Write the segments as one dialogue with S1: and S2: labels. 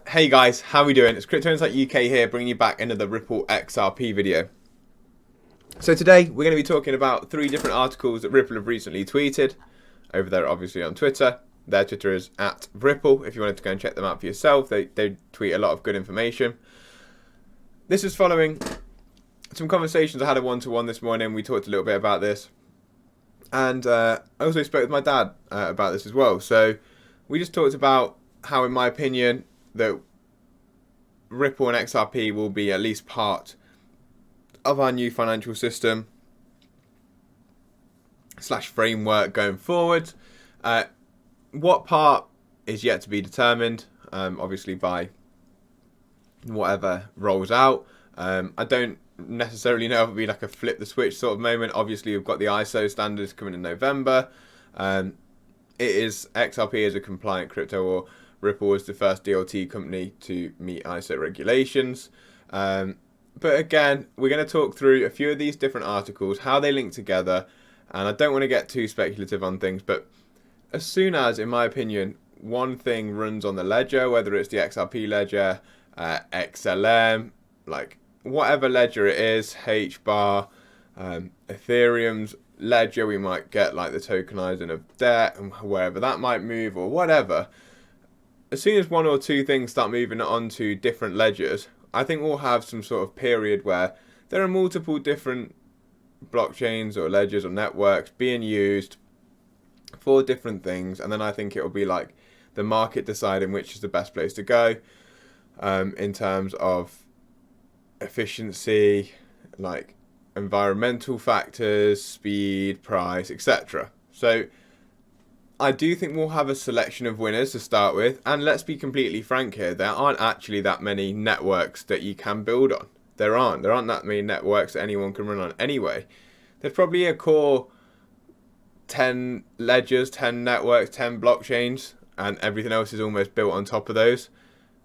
S1: Hey guys, how are we doing? It's Crypto Insight UK here, bringing you back another Ripple XRP video. So today we're going to be talking about 3 different articles that Ripple have recently tweeted. Over there, obviously on Twitter. Their Twitter is @Ripple. If you wanted to go and check them out for yourself, they tweet a lot of good information. This is following some conversations I had a one-to-one this morning. We talked a little bit about this, and I also spoke with my dad about this as well. So we just talked about how, in my opinion, that Ripple and XRP will be at least part of our new financial system / framework going forward. What part is yet to be determined, obviously by whatever rolls out. I don't necessarily know if it'll be like a flip the switch sort of moment. Obviously we've got the ISO standards coming in November. XRP is a compliant crypto, or Ripple is the first DLT company to meet ISO regulations. But again, we're going to talk through a few of these different articles, how they link together, and I don't want to get too speculative on things, but as soon as, in my opinion, one thing runs on the ledger, whether it's the XRP ledger, XLM, like whatever ledger it is, HBAR, Ethereum's ledger, we might get like the tokenizing of debt and wherever that might move or whatever. As soon as 1 or 2 things start moving onto different ledgers, I think we'll have some sort of period where there are multiple different blockchains or ledgers or networks being used for different things, and then I think it will be like the market deciding which is the best place to go in terms of efficiency, like environmental factors, speed, price, etc. So I do think we'll have a selection of winners to start with, and let's be completely frank here, there aren't actually that many networks that you can build on. There aren't that many networks that anyone can run on anyway. There's probably a core 10 ledgers, 10 networks, 10 blockchains, and everything else is almost built on top of those.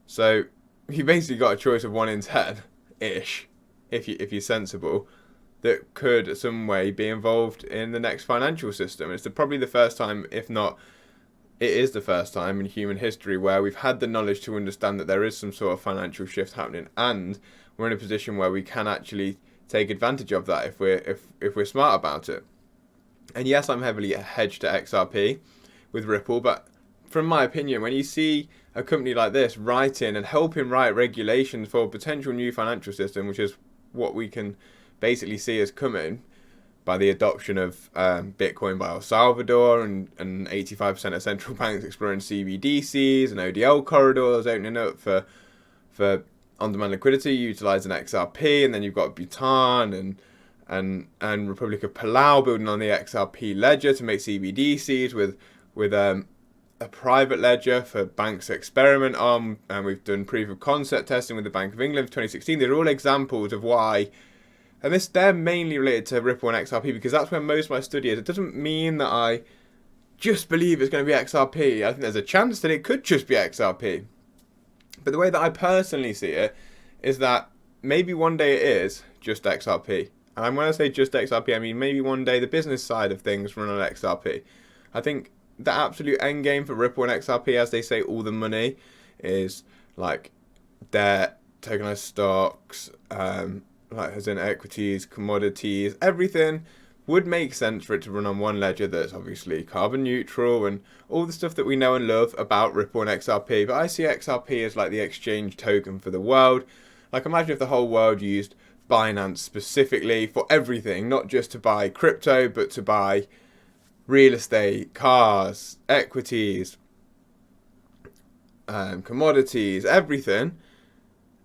S1: So you basically got a choice of 1 in 10-ish, if you're sensible, that could some way be involved in the next financial system. It's probably the first time, if not, it is the first time in human history where we've had the knowledge to understand that there is some sort of financial shift happening, and we're in a position where we can actually take advantage of that if we're smart about it. And yes, I'm heavily hedged to XRP with Ripple, but from my opinion, when you see a company like this writing and helping write regulations for a potential new financial system, which is what we can basically see as coming by the adoption of Bitcoin by El Salvador, and 85% of central banks exploring CBDCs and ODL corridors opening up for on-demand liquidity utilizing XRP, and then you've got Bhutan and Republic of Palau building on the XRP ledger to make CBDCs with a private ledger for banks to experiment on, and we've done proof of concept testing with the Bank of England for 2016. They're all examples of why. And they're mainly related to Ripple and XRP because that's where most of my study is. It doesn't mean that I just believe it's going to be XRP. I think there's a chance that it could just be XRP. But the way that I personally see it is that maybe one day it is just XRP. And when I say just XRP, I mean maybe one day the business side of things run on XRP. I think the absolute end game for Ripple and XRP, as they say, all the money is like debt, tokenized stocks, like as in equities, commodities, everything would make sense for it to run on one ledger that's obviously carbon neutral and all the stuff that we know and love about Ripple and XRP. But I see XRP as like the exchange token for the world. Like imagine if the whole world used Binance specifically for everything, not just to buy crypto, but to buy real estate, cars, equities, commodities, everything.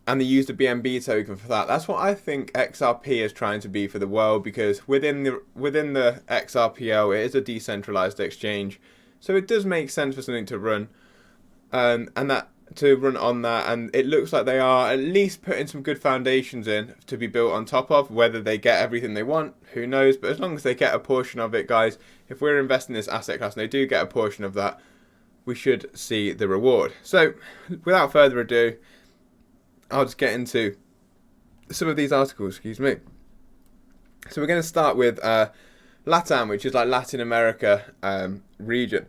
S1: And they use the BNB token for that. That's what I think XRP is trying to be for the world, because within the XRPL, it is a decentralized exchange, so it does make sense for something to run, and that to run on that. And it looks like they are at least putting some good foundations in to be built on top of. Whether they get everything they want, who knows? But as long as they get a portion of it, guys, if we're investing in this asset class and they do get a portion of that, we should see the reward. So, without further ado, I'll just get into some of these articles, excuse me. So we're going to start with LATAM, which is like Latin America region.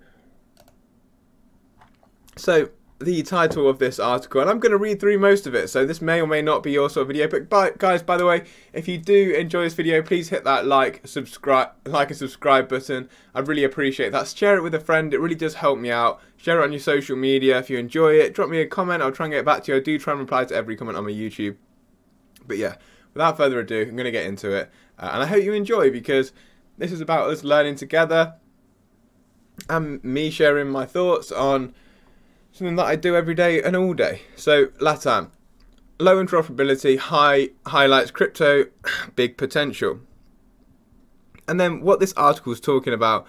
S1: So the title of this article, and I'm going to read through most of it, so this may or may not be your sort of video. But guys, by the way, if you do enjoy this video, please hit that like and subscribe button. I'd really appreciate that. Share it with a friend. It really does help me out. Share it on your social media if you enjoy it. Drop me a comment. I'll try and get back to you. I do try and reply to every comment on my YouTube. But yeah, without further ado, I'm going to get into it, and I hope you enjoy, because this is about us learning together and me sharing my thoughts on something that I do every day and all day. So, LATAM, low interoperability, highlights crypto, big potential. And then what this article is talking about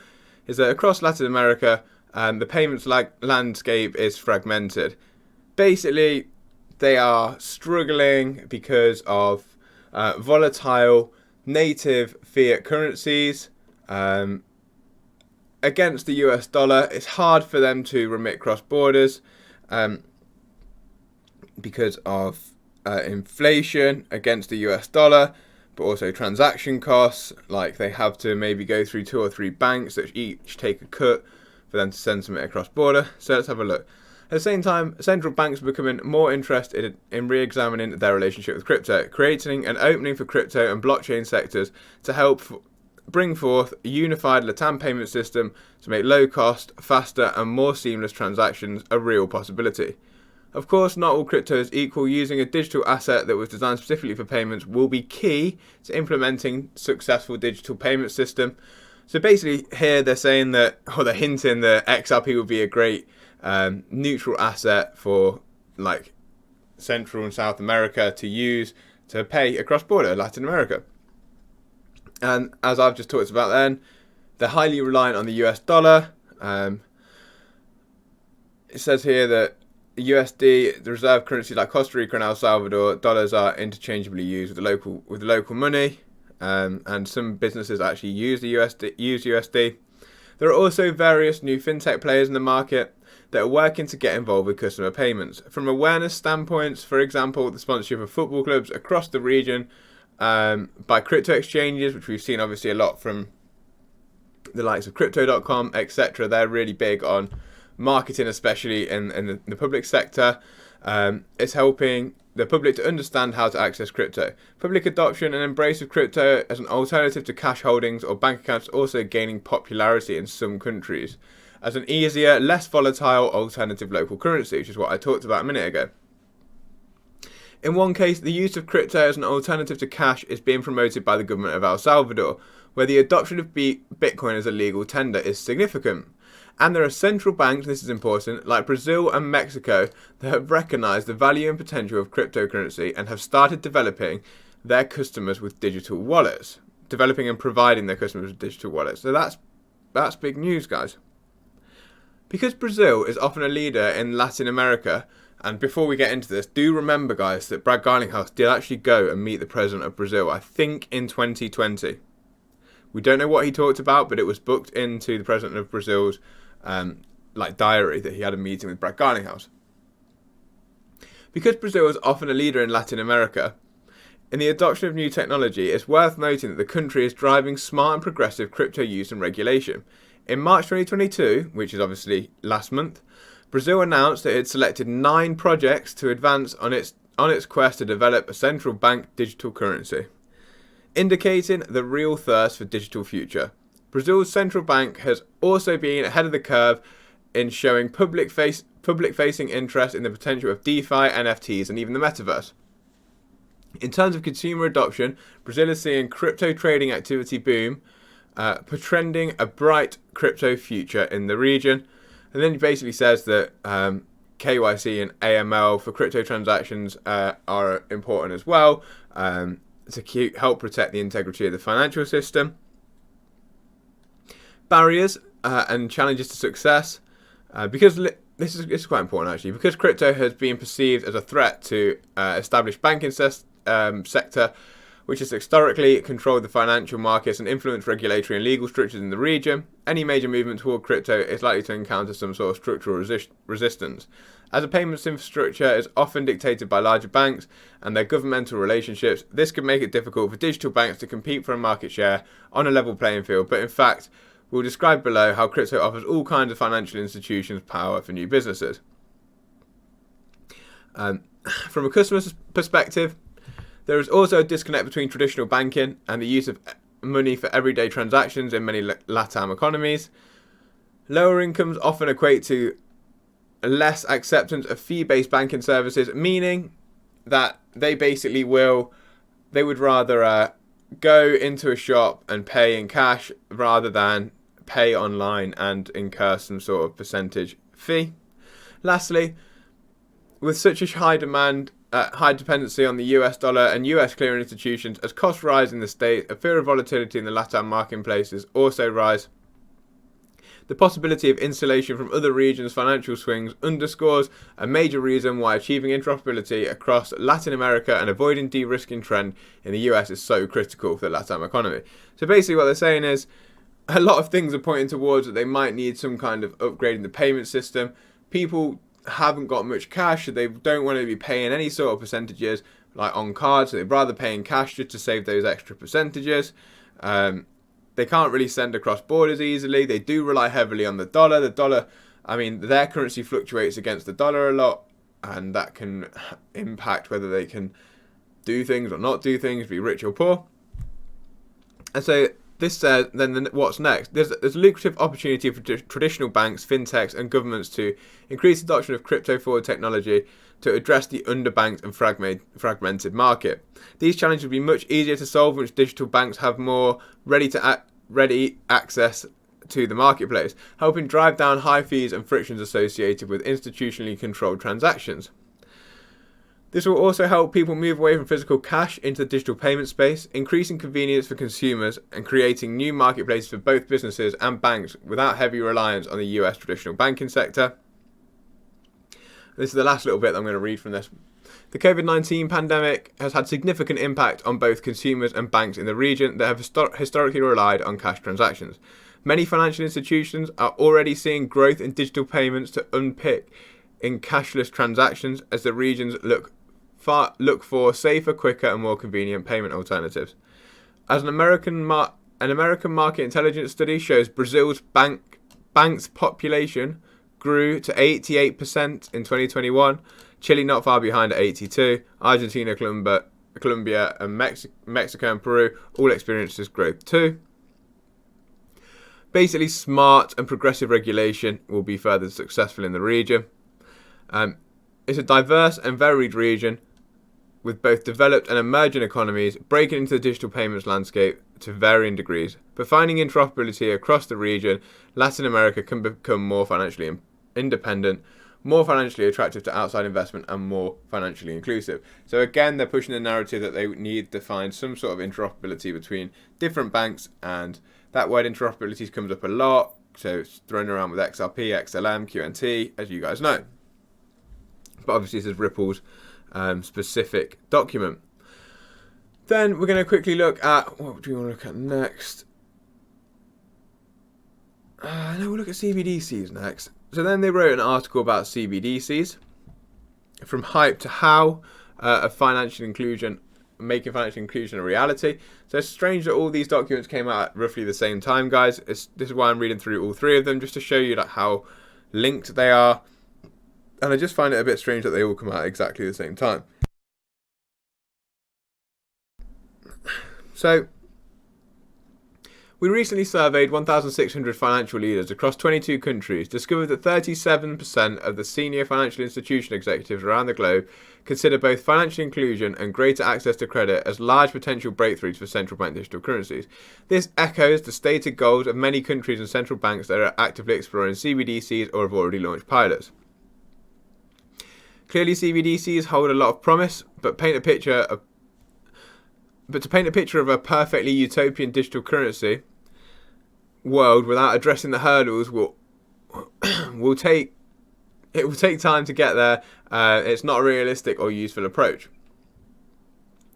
S1: is that across Latin America, the payments landscape is fragmented. Basically, they are struggling because of volatile native fiat currencies against the US dollar. It's hard for them to remit cross borders because of inflation against the US dollar, but also transaction costs. Like, they have to maybe go through 2 or 3 banks that each take a cut for them to send something across border. So let's have a look. At the same time, central banks are becoming more interested in re-examining their relationship with crypto, creating an opening for crypto and blockchain sectors to help bring forth a unified LATAM payment system to make low-cost, faster and more seamless transactions a real possibility. Of course, not all crypto is equal. Using a digital asset that was designed specifically for payments will be key to implementing successful digital payment system. So basically here they're saying that, or they're hinting that XRP would be a great neutral asset for like Central and South America to use to pay across border Latin America. And as I've just talked about then, they're highly reliant on the US dollar. It says here that USD, the reserve currency like Costa Rica and El Salvador, dollars are interchangeably used with the local money, and some businesses actually use USD. There are also various new fintech players in the market that are working to get involved with customer payments. From awareness standpoints, for example, the sponsorship of football clubs across the region by crypto exchanges, which we've seen obviously a lot from the likes of crypto.com, etc. They're really big on marketing, especially in the public sector. It's helping the public to understand how to access crypto. Public adoption and embrace of crypto as an alternative to cash holdings or bank accounts is also gaining popularity in some countries as an easier, less volatile alternative local currency, which is what I talked about a minute ago. In one case, the use of crypto as an alternative to cash is being promoted by the government of El Salvador, where the adoption of Bitcoin as a legal tender is significant. And there are central banks, this is important, like Brazil and Mexico, that have recognized the value and potential of cryptocurrency and have started developing their customers with digital wallets. Developing and providing their customers with digital wallets. So that's big news, guys. Because Brazil is often a leader in Latin America, and before we get into this, do remember, guys, that Brad Garlinghouse did actually go and meet the president of Brazil, I think in 2020. We don't know what he talked about, but it was booked into the president of Brazil's diary that he had a meeting with Brad Garlinghouse. Because Brazil is often a leader in Latin America, in the adoption of new technology, it's worth noting that the country is driving smart and progressive crypto use and regulation. In March 2022, which is obviously last month, Brazil announced that it had selected 9 projects to advance on its quest to develop a central bank digital currency, indicating the real thirst for digital future. Brazil's central bank has also been ahead of the curve in showing public-facing interest in the potential of DeFi, NFTs, and even the metaverse. In terms of consumer adoption, Brazil is seeing crypto trading activity boom, portending a bright crypto future in the region. And then he basically says that KYC and AML for crypto transactions are important as well to help protect the integrity of the financial system. Barriers and challenges to success, because this is quite important actually, because crypto has been perceived as a threat to established banking sector, which has historically controlled the financial markets and influenced regulatory and legal structures in the region. Any major movement toward crypto is likely to encounter some sort of structural resistance. As a payments infrastructure is often dictated by larger banks and their governmental relationships, this can make it difficult for digital banks to compete for a market share on a level playing field. But in fact, we'll describe below how crypto offers all kinds of financial institutions power for new businesses. From a customer's perspective, there is also a disconnect between traditional banking and the use of money for everyday transactions in many LATAM economies. Lower incomes often equate to less acceptance of fee-based banking services, meaning that they would rather go into a shop and pay in cash rather than pay online and incur some sort of percentage fee. Lastly, with such a high dependency on the US dollar and US clearing institutions, as costs rise in the state, a fear of volatility in the LATAM marketplaces also rise. The possibility of insulation from other regions' financial swings underscores a major reason why achieving interoperability across Latin America and avoiding de-risking trend in the US is so critical for the LATAM economy. So basically what they're saying is a lot of things are pointing towards that they might need some kind of upgrading the payment system. People haven't got much cash, so they don't want to be paying any sort of percentages like on cards, so they'd rather pay in cash just to save those extra percentages. They can't really send across borders easily. They do rely heavily on the dollar. Their currency fluctuates against the dollar a lot, and that can impact whether they can do things or not do things, be rich or poor. And so this says, then what's next? There's a lucrative opportunity for traditional banks, fintechs, and governments to increase adoption of crypto-forward technology to address the underbanked and fragmented market. These challenges will be much easier to solve once digital banks have more ready access to the marketplace, helping drive down high fees and frictions associated with institutionally controlled transactions. This will also help people move away from physical cash into the digital payment space, increasing convenience for consumers and creating new marketplaces for both businesses and banks without heavy reliance on the US traditional banking sector. This is the last little bit that I'm going to read from this. The COVID-19 pandemic has had significant impact on both consumers and banks in the region that have historically relied on cash transactions. Many financial institutions are already seeing growth in digital payments to unpick in cashless transactions as the regions look for safer, quicker, and more convenient payment alternatives. As an American market intelligence study shows, Brazil's bank's population grew to 88% in 2021. Chile not far behind at 82%. Argentina, Colombia, and Mexico and Peru all experienced this growth too. Basically, smart and progressive regulation will be further successful in the region. It's a diverse and varied region with both developed and emerging economies breaking into the digital payments landscape to varying degrees. But finding interoperability across the region, Latin America can become more financially independent, more financially attractive to outside investment, and more financially inclusive. So again, they're pushing the narrative that they need to find some sort of interoperability between different banks, and that word interoperability comes up a lot. So it's thrown around with XRP, XLM, QNT, as you guys know. But obviously this is Ripple's specific document. Then we're going to quickly look at, what do we want to look at next? We'll look at CBDCs next. So then they wrote an article about CBDCs, from hype to how of financial inclusion, making financial inclusion a reality. So it's strange that all these documents came out at roughly the same time, guys. This is why I'm reading through all three of them, just to show you how linked they are. And I just find it a bit strange that they all come out at exactly the same time. So, we recently surveyed 1,600 financial leaders across 22 countries, discovered that 37% of the senior financial institution executives around the globe consider both financial inclusion and greater access to credit as large potential breakthroughs for central bank digital currencies. This echoes the stated goals of many countries and central banks that are actively exploring CBDCs or have already launched pilots. Clearly, CBDCs hold a lot of promise, but to paint a picture of a perfectly utopian digital currency world without addressing the hurdles will take time to get there. It's not a realistic or useful approach.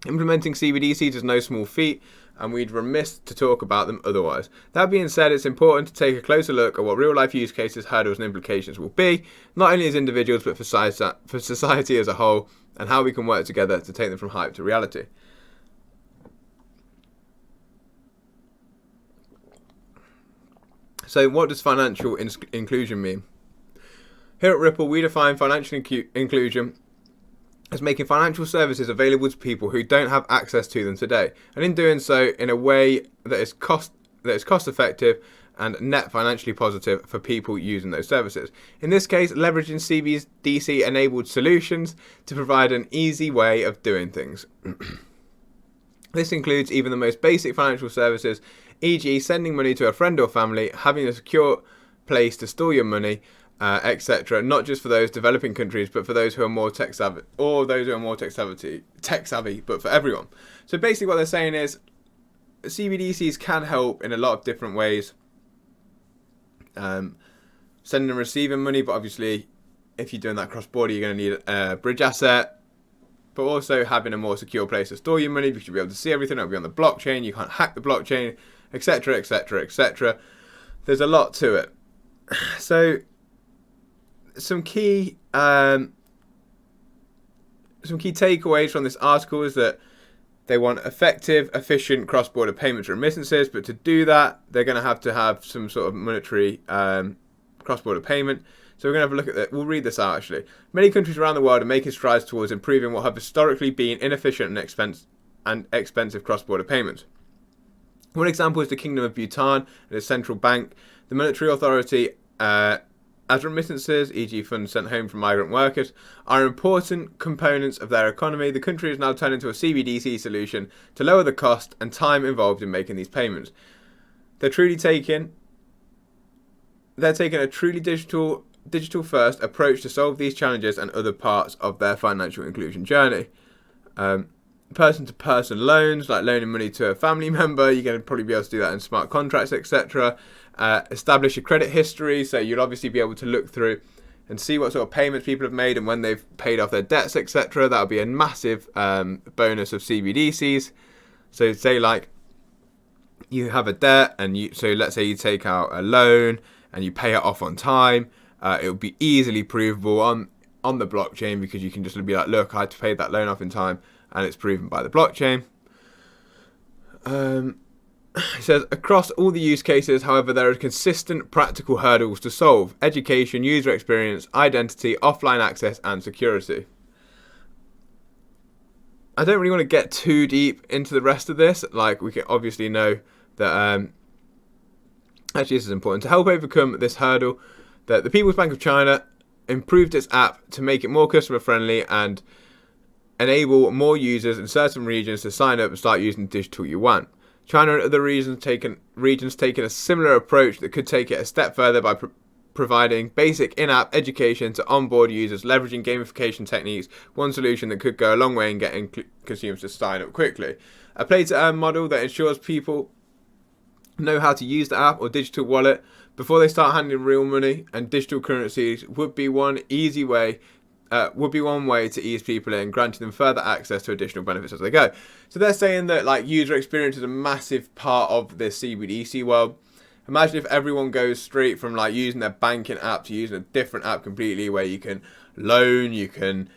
S1: Implementing CBDCs is no small feat, and we'd remiss to talk about them otherwise. That being said, it's important to take a closer look at what real-life use cases, hurdles, and implications will be, not only as individuals but for society as a whole, and how we can work together to take them from hype to reality. So what does financial inclusion mean? Here at Ripple, we define financial inclusion as making financial services available to people who don't have access to them today, and in doing so in a way that is cost effective and net financially positive for people using those services. In this case, leveraging CBDC enabled solutions to provide an easy way of doing things. This includes even the most basic financial services, e.g. sending money to a friend or family, having a secure place to store your money, etc. Not just for those developing countries, but for those who are more tech savvy, or those who are more tech savvy, but for everyone. So basically what they're saying is CBDCs can help in a lot of different ways. Sending and receiving money, but obviously if you're doing that cross-border, you're going to need a bridge asset, but also having a more secure place to store your money because you'll be able to see everything. It'll be on the blockchain, you can't hack the blockchain, etc, etc, etc. There's a lot to it. So some key takeaways from this article is that they want effective, efficient cross-border payments and remittances, but to do that, they're going to have some sort of monetary cross-border payment. So we're going to have a look at that. We'll read this out, actually. Many countries around the world are making strides towards improving what have historically been inefficient and expensive cross-border payments. One example is the Kingdom of Bhutan and its central bank. The monetary authority, as remittances, e.g. funds sent home from migrant workers, are important components of their economy. The country is now turning to a CBDC solution to lower the cost and time involved in making these payments. They're taking a truly digital first approach to solve these challenges and other parts of their financial inclusion journey. Person-to-person loans, like loaning money to a family member, you're going to probably be able to do that in smart contracts, etc. Establish a credit history, so you'll obviously be able to look through and see what sort of payments people have made and when they've paid off their debts, etc. That'll be a massive bonus of CBDCs. So say like you have a debt, and so let's say you take out a loan and you pay it off on time, it'll be easily provable on the blockchain, because you can just be like, look, I had to pay that loan off in time, and it's proven by the blockchain. It says, across all the use cases, however, there are consistent practical hurdles to solve: education, user experience, identity, offline access, and security. I don't really want to get too deep into the rest of this. Like, we can obviously know that actually this is important. To help overcome this hurdle, that the People's Bank of China improved its app to make it more customer friendly and enable more users in certain regions to sign up and start using digital yuan. China and other regions taken a similar approach that could take it a step further by providing basic in-app education to onboard users, leveraging gamification techniques. One solution that could go a long way in getting consumers to sign up quickly. A play-to-earn model that ensures people know how to use the app or digital wallet before they start handling real money and digital currencies would be one way to ease people in, granting them further access to additional benefits as they go. So they're saying that like user experience is a massive part of this CBDC world. Imagine if everyone goes straight from like using their banking app to using a different app completely, where you can loan, you can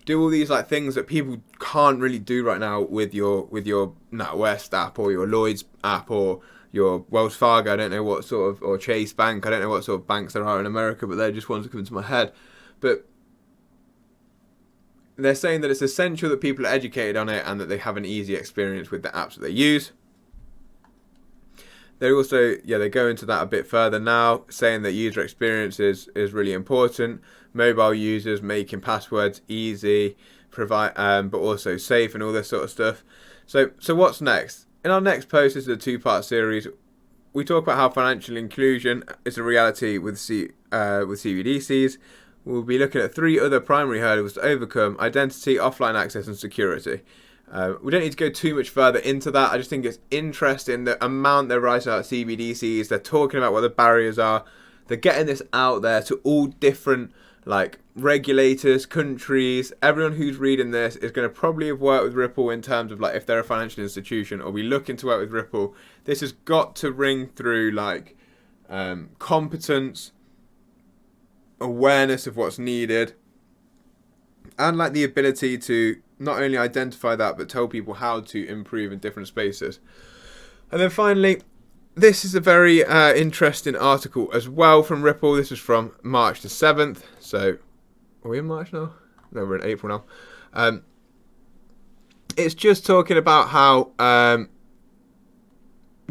S1: do all these like things that people can't really do right now with your NatWest app or your Lloyd's app or your Wells Fargo. I don't know what sort of, or Chase Bank. I don't know what sort of banks there are in America, but they're just ones that come into my head. But they're saying that it's essential that people are educated on it and that they have an easy experience with the apps that they use. They also, they go into that a bit further now, saying that user experience is really important. Mobile users making passwords easy, but also safe and all this sort of stuff. So what's next? In our next post, this is a two-part series. We talk about how financial inclusion is a reality with CBDCs. We'll be looking at 3 other primary hurdles to overcome: identity, offline access, and security. We don't need to go too much further into that. I just think it's interesting the amount they're writing about CBDCs. They're talking about what the barriers are. They're getting this out there to all different like regulators, countries. Everyone who's reading this is going to probably have worked with Ripple in terms of like if they're a financial institution or be looking to work with Ripple. This has got to ring through like competence, awareness of what's needed, and like the ability to not only identify that but tell people how to improve in different spaces. And then finally, this is a very interesting article as well from Ripple. This is from March the 7th. So are we in March now? No, we're in April now. It's just talking about how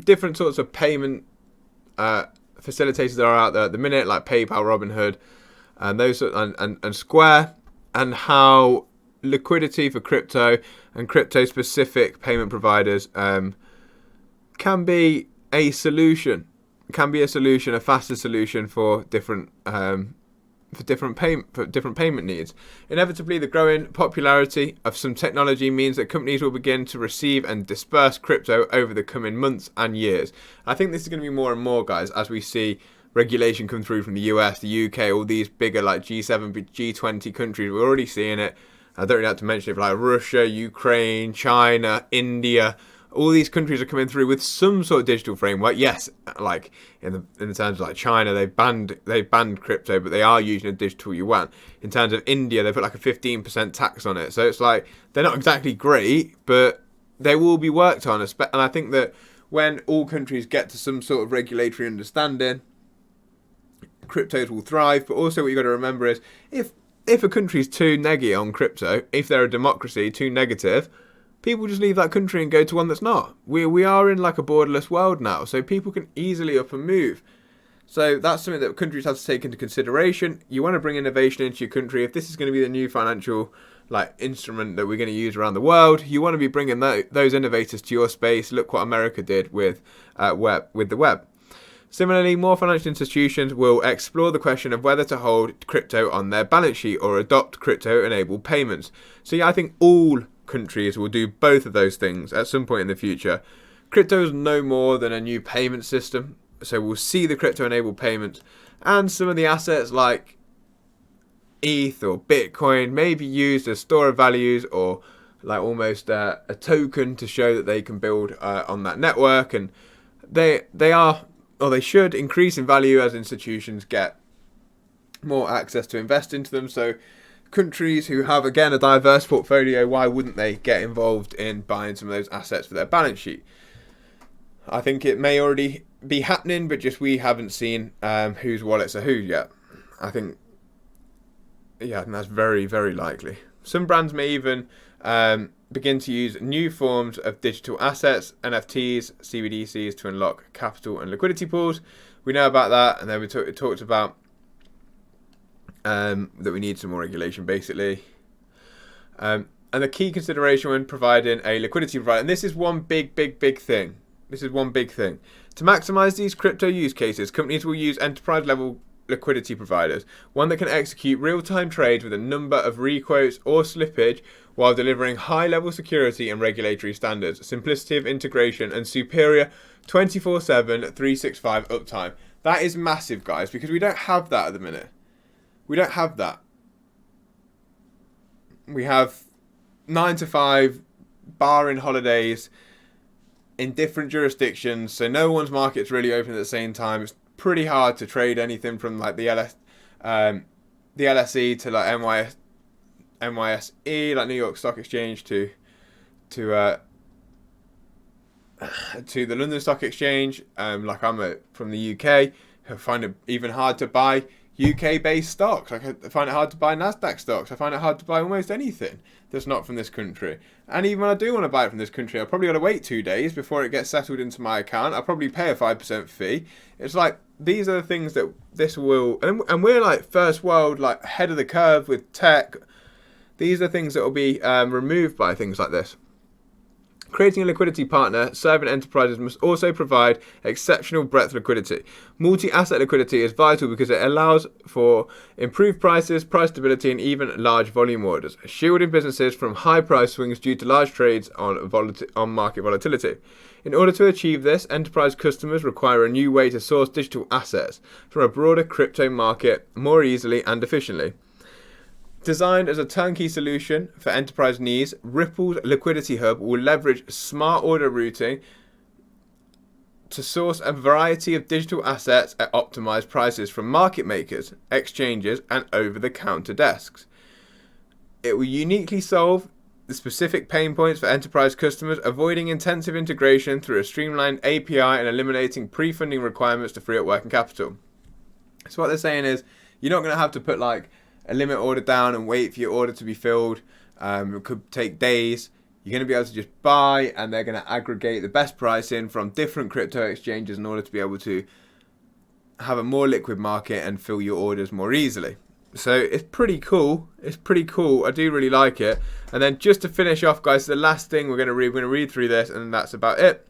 S1: different sorts of payment facilitators that are out there at the minute, like PayPal, Robinhood, and those and Square, and how liquidity for crypto and crypto specific payment providers can be a solution. A faster solution for different payment needs. Inevitably, the growing popularity of some technology means that companies will begin to receive and disperse crypto over the coming months and years. I think this is going to be more and more, guys, as we see regulation come through from the US, the UK, all these bigger like G7, G20 countries. We're already seeing it. I don't really have to mention it, but like Russia, Ukraine, China, India. All these countries are coming through with some sort of digital framework. Yes, like in the terms of like China, they banned crypto, but they are using a digital yuan. In terms of India, they put like a 15% tax on it. So it's like they're not exactly great, but they will be worked on. And I think that when all countries get to some sort of regulatory understanding, cryptos will thrive. But also what you got to remember is if a country's too neggy on crypto, if they're a democracy, too negative, people just leave that country and go to one that's not. We are in like a borderless world now, so people can easily up and move. So that's something that countries have to take into consideration. You want to bring innovation into your country. If this is going to be the new financial like instrument that we're going to use around the world, you want to be bringing those innovators to your space. Look what America did with the web. Similarly, more financial institutions will explore the question of whether to hold crypto on their balance sheet or adopt crypto-enabled payments. So yeah, I think all countries will do both of those things at some point in the future. Crypto is no more than a new payment system, so we'll see the crypto-enabled payments, and some of the assets like ETH or Bitcoin may be used as store of values or like almost a token to show that they can build on that network, and they should increase in value as institutions get more access to invest into them. So countries who have, again, a diverse portfolio, why wouldn't they get involved in buying some of those assets for their balance sheet? I think it may already be happening, but just we haven't seen whose wallets are whose yet. I think that's very, very likely. Some brands may even begin to use new forms of digital assets, NFTs, CBDCs, to unlock capital and liquidity pools. We know about that, and then we talked about that we need some more regulation, basically. And the key consideration when providing a liquidity provider, and this is one big thing. To maximize these crypto use cases, companies will use enterprise-level liquidity providers, one that can execute real-time trades with a number of requotes or slippage while delivering high-level security and regulatory standards, simplicity of integration, and superior 24/7, 365 uptime. That is massive, guys, because we don't have that at the minute. We don't have that. We have 9 to 5, barring holidays, in different jurisdictions, so no one's market's really open at the same time. It's pretty hard to trade anything from like the LSE to like NYSE, like New York Stock Exchange, to the London Stock Exchange. Like I'm from the UK, I find it even hard to buy UK-based stocks. I find it hard to buy Nasdaq stocks. I find it hard to buy almost anything that's not from this country. And even when I do want to buy it from this country, I've probably got to wait 2 days before it gets settled into my account. I'll probably pay a 5% fee. It's like, these are the things that this will, and we're like first world, like ahead of the curve with tech. These are things that will be removed by things like this. Creating a liquidity partner serving enterprises must also provide exceptional breadth liquidity. Multi-asset liquidity is vital because it allows for improved prices, price stability, and even large volume orders, shielding businesses from high price swings due to large trades on market volatility. In order to achieve this, enterprise customers require a new way to source digital assets from a broader crypto market more easily and efficiently. Designed as a turnkey solution for enterprise needs, Ripple's Liquidity Hub will leverage smart order routing to source a variety of digital assets at optimized prices from market makers, exchanges, and over-the-counter desks. It will uniquely solve the specific pain points for enterprise customers, avoiding intensive integration through a streamlined API and eliminating pre-funding requirements to free up working capital. So what they're saying is, you're not going to have to put like a limit order down and wait for your order to be filled. It could take days. You're going to be able to just buy, and they're going to aggregate the best pricing from different crypto exchanges in order to be able to have a more liquid market and fill your orders more easily. So it's pretty cool. It's pretty cool. I do really like it. And then just to finish off, guys, the last thing we're going to read through this, and that's about it.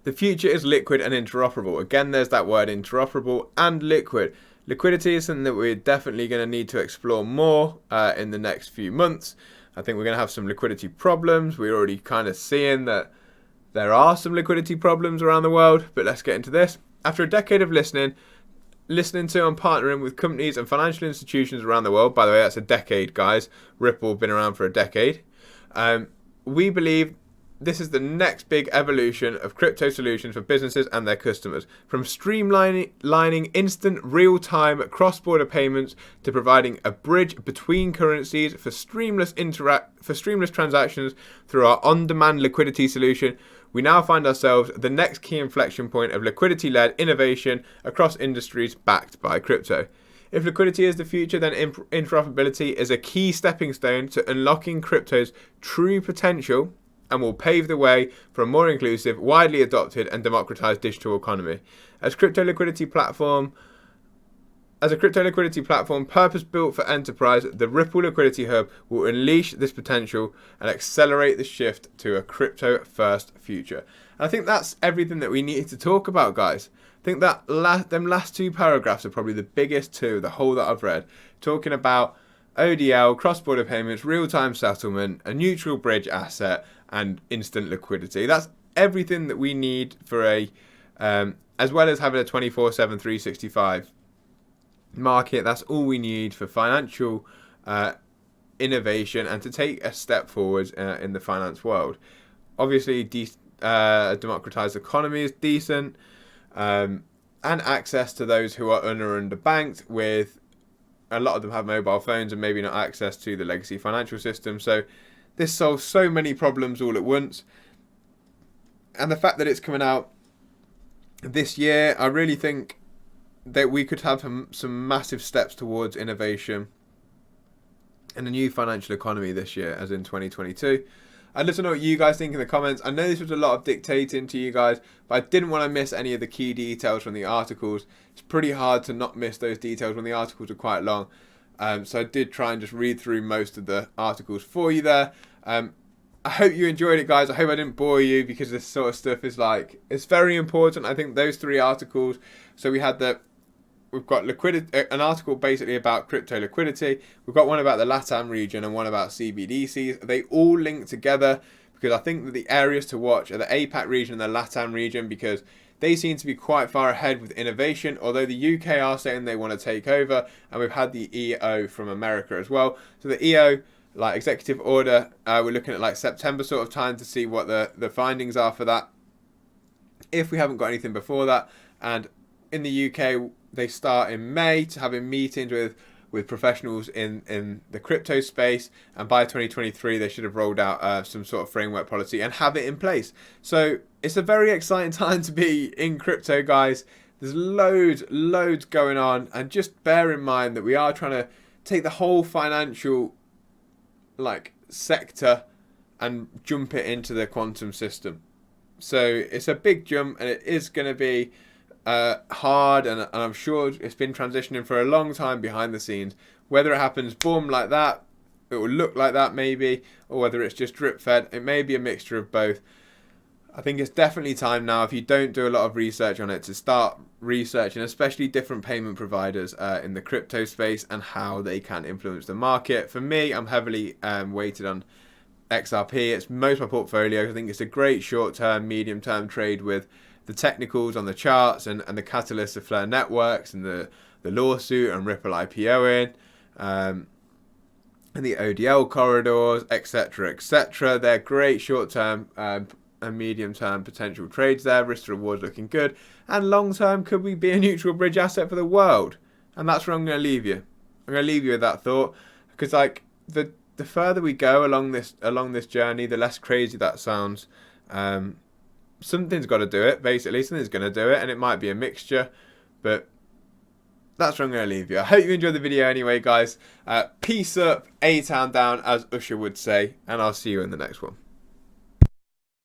S1: The future is liquid and interoperable. Again, there's that word interoperable and liquid. Liquidity is something that we're definitely going to need to explore more in the next few months. I think we're going to have some liquidity problems. We're already kind of seeing that there are some liquidity problems around the world, but let's get into this. After a decade of listening to and partnering with companies and financial institutions around the world, by the way, that's a decade, guys. Ripple been around for a decade. We believe this is the next big evolution of crypto solutions for businesses and their customers. From streamlining instant, real-time cross-border payments to providing a bridge between currencies for streamless transactions through our on-demand liquidity solution, we now find ourselves at the next key inflection point of liquidity-led innovation across industries backed by crypto. If liquidity is the future, then interoperability is a key stepping stone to unlocking crypto's true potential and will pave the way for a more inclusive, widely adopted and democratized digital economy. As a crypto liquidity platform purpose-built for enterprise, the Ripple Liquidity Hub will unleash this potential and accelerate the shift to a crypto-first future. And I think that's everything that we need to talk about, guys. I think that them last two paragraphs are probably the biggest two, the whole that I've read, talking about ODL, cross-border payments, real-time settlement, a neutral bridge asset, and instant liquidity. That's everything that we need for as well as having a 24/7, 365 market. That's all we need for financial innovation and to take a step forward in the finance world. Obviously, a democratized economy is decent, and access to those who are underbanked, with a lot of them have mobile phones and maybe not access to the legacy financial system. So this solves so many problems all at once. And the fact that it's coming out this year, I really think that we could have some massive steps towards innovation and a new financial economy this year, as in 2022. I'd love to know what you guys think in the comments. I know this was a lot of dictating to you guys, but I didn't want to miss any of the key details from the articles. It's pretty hard to not miss those details when the articles are quite long. So I did try and just read through most of the articles for you there. I hope you enjoyed it, guys. I hope I didn't bore you, because this sort of stuff is it's very important. I think those three articles. So we've got liquidity, an article basically about crypto liquidity. We've got one about the LATAM region and one about CBDCs. They all link together, because I think that the areas to watch are the APAC region and the LATAM region, because they seem to be quite far ahead with innovation, although the UK are saying they want to take over, and we've had the EO from America as well. So the EO, executive order, we're looking at September sort of time to see what the findings are for that, if we haven't got anything before that. And in the UK, they start in May to having meetings with professionals in the crypto space, and by 2023 they should have rolled out some sort of framework policy and have it in place. So it's a very exciting time to be in crypto, guys. There's loads going on, and just bear in mind that we are trying to take the whole financial sector and jump it into the quantum system. So it's a big jump, and it is going to be hard, and I'm sure it's been transitioning for a long time behind the scenes. Whether it happens boom like that, it will look like that maybe, or whether it's just drip fed, it may be a mixture of both. I think it's definitely time now, if you don't do a lot of research on it, to start researching, especially different payment providers in the crypto space and how they can influence the market. For me, I'm heavily weighted on XRP. It's most of my portfolio. I think it's a great short-term, medium-term trade with the technicals on the charts and the catalysts of Flare Networks and the lawsuit and Ripple IPOing and the ODL corridors, etc. They're great short-term and medium-term potential trades there. Risk to reward looking good. And long-term, could we be a neutral bridge asset for the world? And that's where I'm going to leave you. I'm going to leave you with that thought, because the further we go along this journey, the less crazy that sounds. Something's got to do it, basically. Something's going to do it, and it might be a mixture, but that's where I'm going to leave you. I hope you enjoyed the video anyway, guys. Peace up, A-Town down, as Usher would say, and I'll see you in the next one.